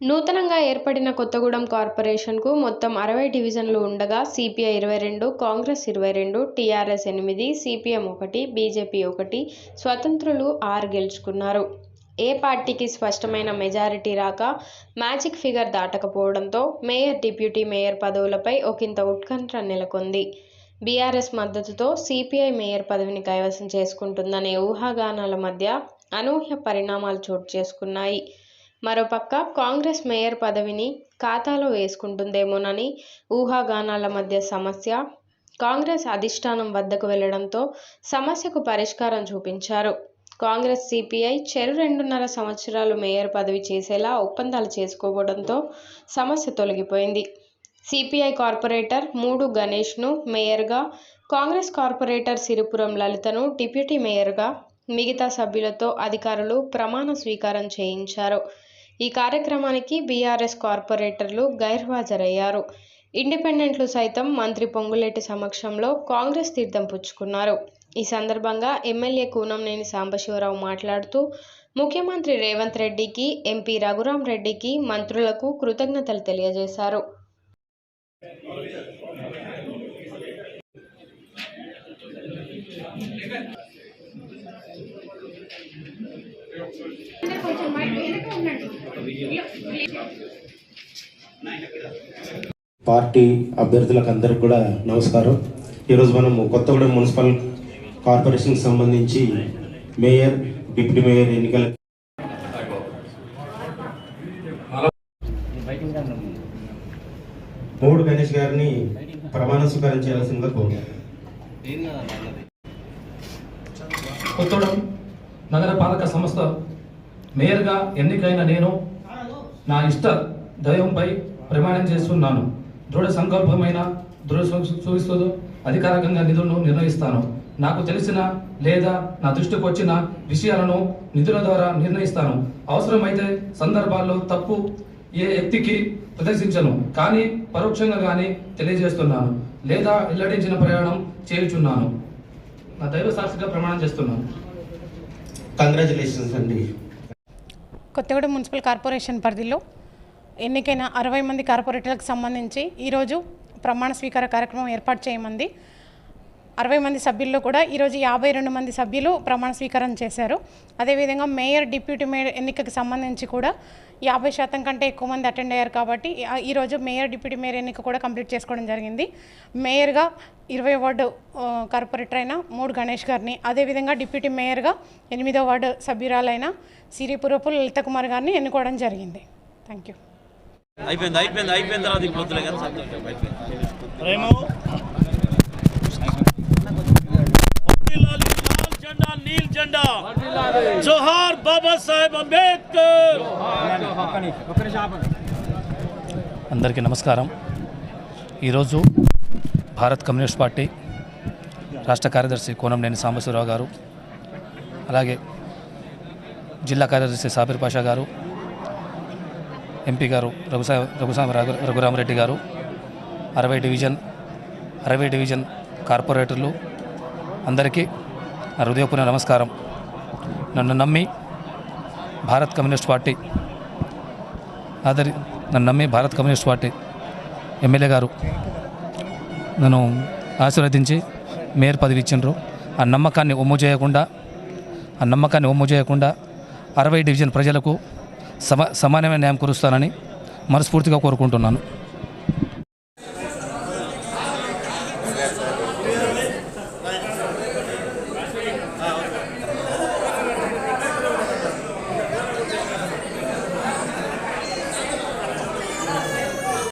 నూతనంగా ఏర్పడిన కొత్తగూడెం కార్పొరేషన్కు మొత్తం 60 డివిజన్లు ఉండగా CPI 22, Congress 22, TRS 8, CPM 1, BJP 1, స్వతంత్రులు 6 గెలుచుకున్నారు. ఏ పార్టీకి స్పష్టమైన మెజారిటీ రాక మ్యాజిక్ ఫిగర్ దాటకపోవడంతో మేయర్, డిప్యూటీ మేయర్ పదవులపై ఒకింత ఉత్కంఠ నెలకొంది. బీఆర్ఎస్ మద్దతుతో సిపిఐ మేయర్ పదవిని కైవసం చేసుకుంటుందనే ఊహాగానాల మధ్య అనూహ్య పరిణామాలు చోటు చేసుకున్నాయి. మరోపక్క కాంగ్రెస్ మేయర్ పదవిని ఖాతాలో వేసుకుంటుందేమోనని ఊహాగానాల మధ్య కాంగ్రెస్ అధిష్టానం వద్దకు వెళ్లడంతో సమస్యకు పరిష్కారం చూపించారు. కాంగ్రెస్, సిపిఐ చెరు 2.5 సంవత్సరాలు మేయర్ పదవి చేసేలా ఒప్పందాలు చేసుకోవడంతో సమస్య తొలగిపోయింది. సిపిఐ కార్పొరేటర్ 3 గణేష్ను మేయర్గా, కాంగ్రెస్ కార్పొరేటర్ సిరిపురం లలితను డిప్యూటీ మేయర్గా, మిగతా సభ్యులతో అధికారులు ప్రమాణ స్వీకారం చేయించారు. ఈ కార్యక్రమానికి బీఆర్ఎస్ కార్పొరేటర్లు గైర్హాజరయ్యారు. ఇండిపెండెంట్లు సైతం మంత్రి పొంగులేటి సమక్షంలో కాంగ్రెస్ తీర్థం పుచ్చుకున్నారు. ఈ సందర్భంగా ఎమ్మెల్యే కూనంనేని సాంబశివరావు మాట్లాడుతూ ముఖ్యమంత్రి రేవంత్ రెడ్డికి, ఎంపీ రఘురాం రెడ్డికి, మంత్రులకు కృతజ్ఞతలు తెలియజేశారు. పార్టీ అభ్యర్థులకు అందరికి కూడా నమస్కారం. ఈరోజు మనము కొత్తగూడెం మున్సిపల్ కార్పొరేషన్కి సంబంధించి మేయర్, డిప్యూటీ మేయర్ ఎన్నికల మూడు గణేష్ గారిని ప్రమాణ స్వీకారం చేయాల్సిందిగా కోరుతున్నాను. కొత్తగూడెం నగర పాలక సంస్థ మేయర్గా ఎన్నికైన నేను నా ఇష్ట దైవంపై ప్రమాణం చేస్తున్నాను. దృఢ సంకల్పమైన చూపిస్తూ అధికారికంగా నిధులను నిర్ణయిస్తాను. నాకు తెలిసిన లేదా నా దృష్టికి వచ్చిన విషయాలను నిధుల ద్వారా నిర్ణయిస్తాను. అవసరమైతే సందర్భాల్లో తప్పు ఏ వ్యక్తికి ప్రదర్శించను, కానీ పరోక్షంగా కానీ తెలియజేస్తున్నాను లేదా వెల్లడించిన ప్రయాణం చేయుచున్నాను. నా దైవ సాక్షిగా ప్రమాణం చేస్తున్నాను. కంగ్రాచులేషన్స్ అండి. కొత్తగూడెం మున్సిపల్ కార్పొరేషన్ పరిధిలో ఎన్నికైన 60 మంది కార్పొరేటర్లకు సంబంధించి ఈరోజు ప్రమాణ స్వీకార కార్యక్రమం ఏర్పాటు చేయమంది. 60 మంది సభ్యుల్లో కూడా ఈరోజు 52 మంది సభ్యులు ప్రమాణ స్వీకారం చేశారు. అదేవిధంగా మేయర్, డిప్యూటీ మేయర్ ఎన్నికకి సంబంధించి కూడా 50% కంటే ఎక్కువ మంది అటెండ్ అయ్యారు. కాబట్టి ఈరోజు మేయర్, డిప్యూటీ మేయర్ ఎన్నిక కూడా కంప్లీట్ చేసుకోవడం జరిగింది. మేయర్గా 20వ వార్డు కార్పొరేటర్ అయిన 3 గణేష్ గారిని, అదేవిధంగా డిప్యూటీ మేయర్గా 8వ వార్డు సభ్యురాలైన సిరిపురపు లలిత కుమార్ గారిని ఎన్నుకోవడం జరిగింది. Thank you. అయిపోయింది తర్వాత ఇప్పుడు నీల్ జెండా జోహార్ బాబా సాహెబ్ అంబేద్కర్. అందరికీ నమస్కారం. ఈరోజు భారత్ కమ్యూనిస్ట్ పార్టీ రాష్ట్ర కార్యదర్శి కూనంనేని సాంబశివరావు గారు, అలాగే జిల్లా కార్యదర్శి సాబిర్ పాషా గారు, ఎంపీ గారు రఘురామరెడ్డి గారు, 60 డివిజన్ కార్పొరేటర్లు అందరికీ నా హృదయపూర్వక నమస్కారం. నన్ను నమ్మి భారత్ కమ్యూనిస్ట్ పార్టీ ఎమ్మెల్యే గారు నన్ను ఆశీర్వదించి మేయర్ పదవి ఇచ్చిండ్రు. ఆ నమ్మకాన్ని ఒమ్ము చేయకుండా 60 డివిజన్ ప్రజలకు సమానమైన న్యాయం కురుస్తానని మనస్ఫూర్తిగా కోరుకుంటున్నాను.